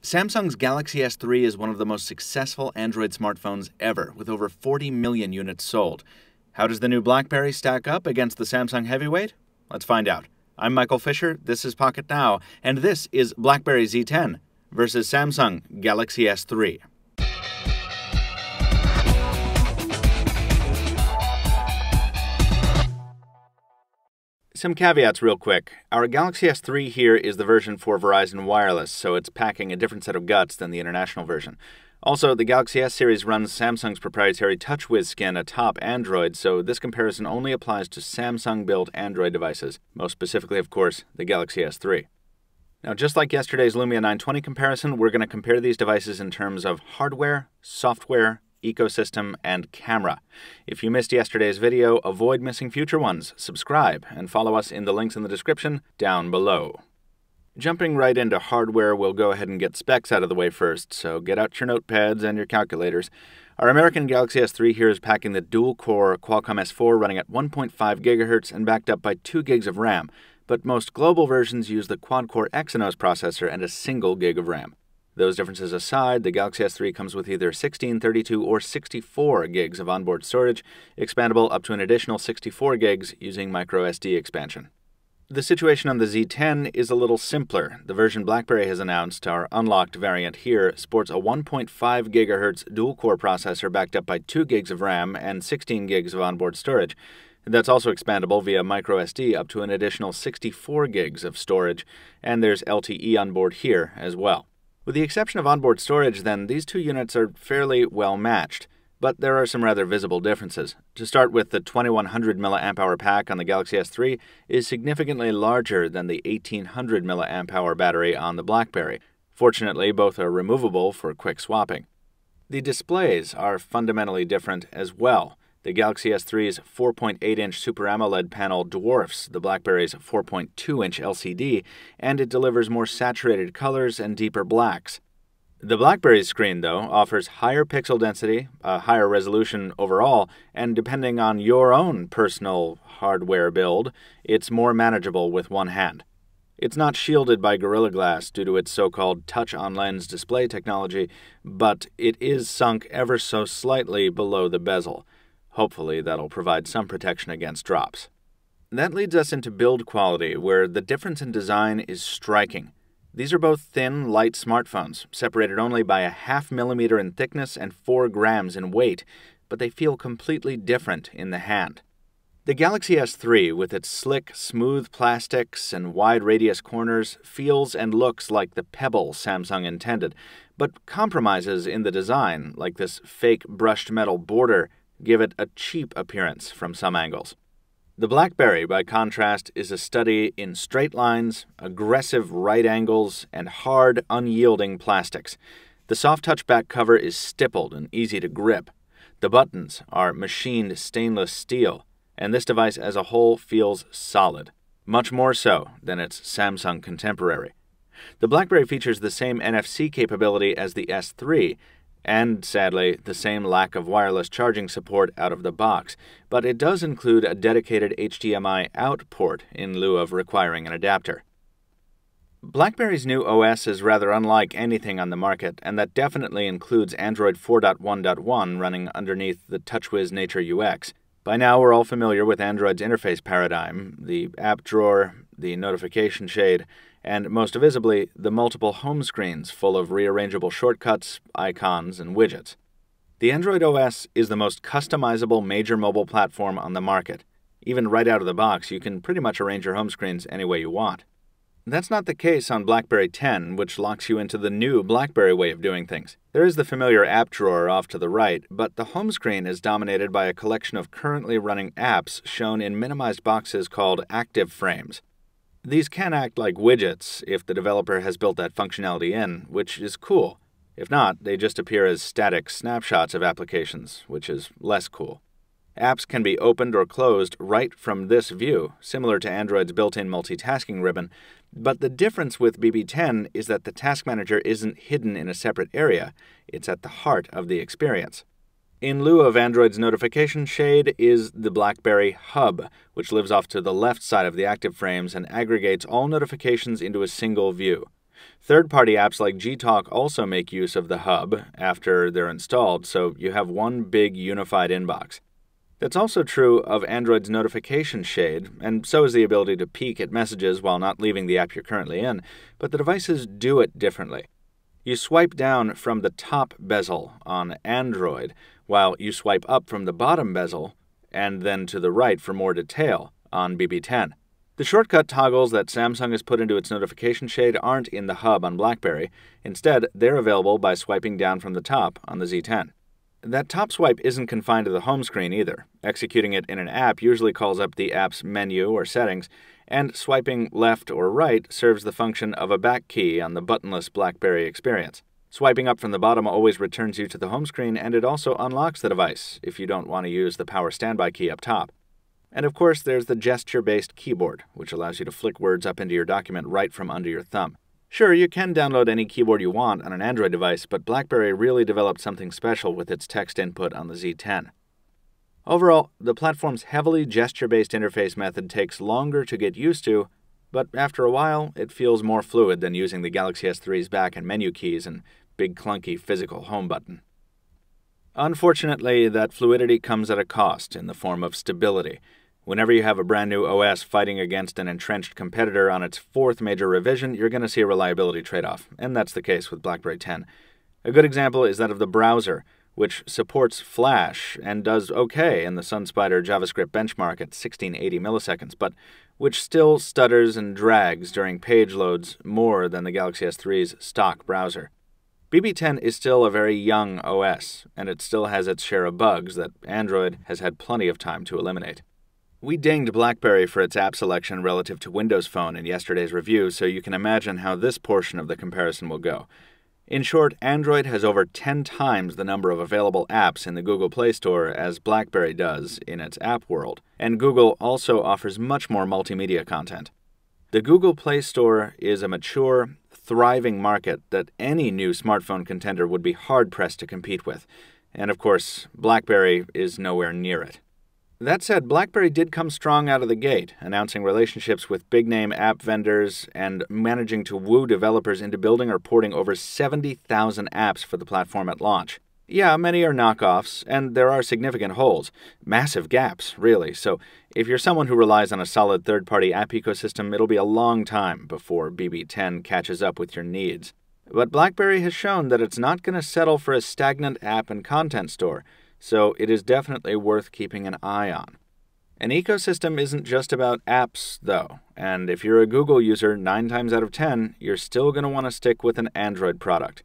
Samsung's Galaxy S3 is one of the most successful Android smartphones ever, with over 40 million units sold. How does the new BlackBerry stack up against the Samsung heavyweight? Let's find out. I'm Michael Fisher, this is Pocket Now, and this is BlackBerry Z10 versus Samsung Galaxy S3. Some caveats real quick. Our Galaxy S3 here is the version for Verizon Wireless, so it's packing a different set of guts than the international version. Also, the Galaxy S series runs Samsung's proprietary TouchWiz skin atop Android, so this comparison only applies to Samsung-built Android devices, most specifically, of course, the Galaxy S3. Now, just like yesterday's Lumia 920 comparison, we're going to compare these devices in terms of hardware, software, ecosystem, and camera. If you missed yesterday's video, avoid missing future ones. Subscribe and follow us in the links in the description down below. Jumping right into hardware, we'll go ahead and get specs out of the way first, so get out your notepads and your calculators. Our American Galaxy S3 here is packing the dual-core Qualcomm S4 running at 1.5 GHz and backed up by 2 GB of RAM, but most global versions use the quad-core Exynos processor and a single gig of RAM. Those differences aside, the Galaxy S3 comes with either 16, 32, or 64 gigs of onboard storage, expandable up to an additional 64 gigs using microSD expansion. The situation on the Z10 is a little simpler. The version BlackBerry has announced, our unlocked variant here, sports a 1.5 GHz dual-core processor backed up by 2 gigs of RAM and 16 gigs of onboard storage. That's also expandable via microSD up to an additional 64 gigs of storage, and there's LTE on board here as well. With the exception of onboard storage, then, these two units are fairly well matched, but there are some rather visible differences. To start with, the 2100 mAh pack on the Galaxy S3 is significantly larger than the 1800 mAh battery on the BlackBerry. Fortunately, both are removable for quick swapping. The displays are fundamentally different as well. The Galaxy S3's 4.8-inch Super AMOLED panel dwarfs the BlackBerry's 4.2-inch LCD, and it delivers more saturated colors and deeper blacks. The BlackBerry's screen, though, offers higher pixel density, a higher resolution overall, and depending on your own personal hardware build, it's more manageable with one hand. It's not shielded by Gorilla Glass due to its so-called touch-on-lens display technology, but it is sunk ever so slightly below the bezel. Hopefully, that'll provide some protection against drops. That leads us into build quality, where the difference in design is striking. These are both thin, light smartphones, separated only by a ½ millimeter in thickness and 4 grams in weight, but they feel completely different in the hand. The Galaxy S3, with its slick, smooth plastics and wide radius corners, feels and looks like the pebble Samsung intended, but compromises in the design, like this fake brushed metal border, give it a cheap appearance from some angles. The BlackBerry, by contrast, is a study in straight lines, aggressive right angles, and hard, unyielding plastics. The soft touch back cover is stippled and easy to grip. The buttons are machined stainless steel, and this device as a whole feels solid, much more so than its Samsung contemporary. The BlackBerry features the same NFC capability as the S3, and, sadly, the same lack of wireless charging support out of the box, but it does include a dedicated HDMI out port in lieu of requiring an adapter. BlackBerry's new OS is rather unlike anything on the market, and that definitely includes Android 4.1.1 running underneath the TouchWiz Nature UX. By now, we're all familiar with Android's interface paradigm, the app drawer, the notification shade, and most visibly, the multiple home screens full of rearrangeable shortcuts, icons, and widgets. The Android OS is the most customizable major mobile platform on the market. Even right out of the box, you can pretty much arrange your home screens any way you want. That's not the case on BlackBerry 10, which locks you into the new BlackBerry way of doing things. There is the familiar app drawer off to the right, but the home screen is dominated by a collection of currently running apps shown in minimized boxes called active frames. These can act like widgets if the developer has built that functionality in, which is cool. If not, they just appear as static snapshots of applications, which is less cool. Apps can be opened or closed right from this view, similar to Android's built-in multitasking ribbon, but the difference with BB10 is that the Task Manager isn't hidden in a separate area, it's at the heart of the experience. In lieu of Android's notification shade is the BlackBerry Hub, which lives off to the left side of the active frames and aggregates all notifications into a single view. Third-party apps like Gtalk also make use of the hub after they're installed, so you have one big unified inbox. That's also true of Android's notification shade, and so is the ability to peek at messages while not leaving the app you're currently in, but the devices do it differently. You swipe down from the top bezel on Android, while you swipe up from the bottom bezel and then to the right for more detail on BB10. The shortcut toggles that Samsung has put into its notification shade aren't in the hub on BlackBerry. Instead, they're available by swiping down from the top on the Z10. That top swipe isn't confined to the home screen either. Executing it in an app usually calls up the app's menu or settings, and swiping left or right serves the function of a back key on the buttonless BlackBerry experience. Swiping up from the bottom always returns you to the home screen, and it also unlocks the device if you don't want to use the power standby key up top. And of course, there's the gesture-based keyboard, which allows you to flick words up into your document right from under your thumb. Sure, you can download any keyboard you want on an Android device, but BlackBerry really developed something special with its text input on the Z10. Overall, the platform's heavily gesture-based interface method takes longer to get used to, but after a while, it feels more fluid than using the Galaxy S3's back and menu keys and big clunky physical home button. Unfortunately, that fluidity comes at a cost in the form of stability. Whenever you have a brand new OS fighting against an entrenched competitor on its fourth major revision, you're going to see a reliability trade-off, and that's the case with BlackBerry 10. A good example is that of the browser, which supports Flash and does okay in the SunSpider JavaScript benchmark at 1680 milliseconds, but which still stutters and drags during page loads more than the Galaxy S3's stock browser. BB10 is still a very young OS, and it still has its share of bugs that Android has had plenty of time to eliminate. We dinged BlackBerry for its app selection relative to Windows Phone in yesterday's review, so you can imagine how this portion of the comparison will go. In short, Android has over 10 times the number of available apps in the Google Play Store as BlackBerry does in its app world, and Google also offers much more multimedia content. The Google Play Store is a mature, thriving market that any new smartphone contender would be hard-pressed to compete with, and of course, BlackBerry is nowhere near it. That said, BlackBerry did come strong out of the gate, announcing relationships with big-name app vendors and managing to woo developers into building or porting over 70,000 apps for the platform at launch. Yeah, many are knockoffs, and there are significant holes. Massive gaps, really, so if you're someone who relies on a solid third-party app ecosystem, it'll be a long time before BB10 catches up with your needs. But BlackBerry has shown that it's not going to settle for a stagnant app and content store, so it is definitely worth keeping an eye on. An ecosystem isn't just about apps, though, and if you're a Google user, 9 times out of 10, you're still going to want to stick with an Android product.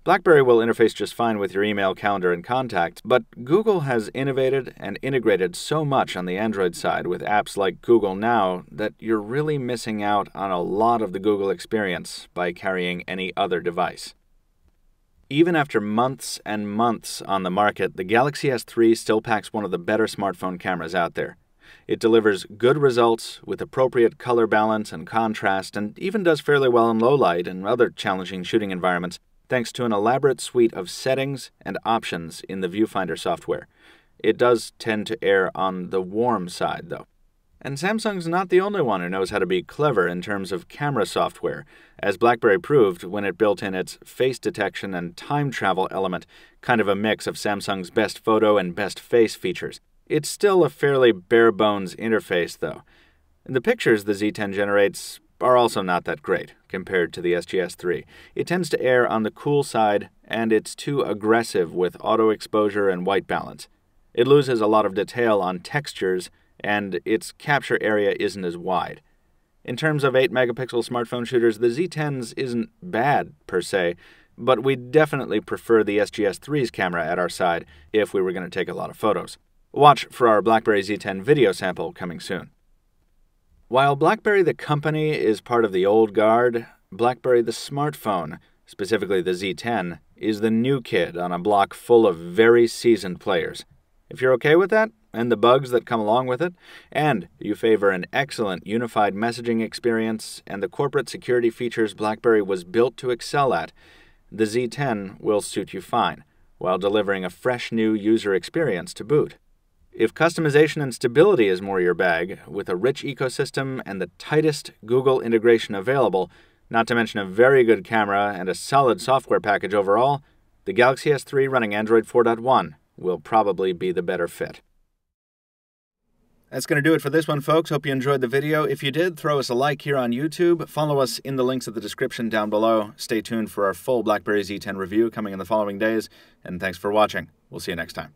BlackBerry will interface just fine with your email, calendar, and contacts, but Google has innovated and integrated so much on the Android side with apps like Google Now that you're really missing out on a lot of the Google experience by carrying any other device. Even after months and months on the market, the Galaxy S3 still packs one of the better smartphone cameras out there. It delivers good results with appropriate color balance and contrast, and even does fairly well in low light and other challenging shooting environments, thanks to an elaborate suite of settings and options in the viewfinder software. It does tend to err on the warm side, though. And Samsung's not the only one who knows how to be clever in terms of camera software, as BlackBerry proved when it built in its face detection and time travel element, kind of a mix of Samsung's best photo and best face features. It's still a fairly bare-bones interface, though. The pictures the Z10 generates are also not that great compared to the SGS3. It tends to err on the cool side, and it's too aggressive with auto exposure and white balance. It loses a lot of detail on textures, and its capture area isn't as wide. In terms of 8-megapixel smartphone shooters, the Z10's isn't bad, per se, but we'd definitely prefer the SGS3's camera at our side if we were going to take a lot of photos. Watch for our BlackBerry Z10 video sample coming soon. While BlackBerry the company is part of the old guard, BlackBerry the smartphone, specifically the Z10, is the new kid on a block full of very seasoned players. If you're okay with that, and the bugs that come along with it, and you favor an excellent unified messaging experience and the corporate security features BlackBerry was built to excel at, the Z10 will suit you fine, while delivering a fresh new user experience to boot. If customization and stability is more your bag, with a rich ecosystem and the tightest Google integration available, Not to mention a very good camera and a solid software package overall, the Galaxy S3 running Android 4.1 will probably be the better fit. That's going to do it for this one, folks. Hope you enjoyed the video. If you did, throw us a like here on YouTube. Follow us in the links of the description down below. Stay tuned for our full BlackBerry Z10 review coming in the following days. And thanks for watching. We'll see you next time.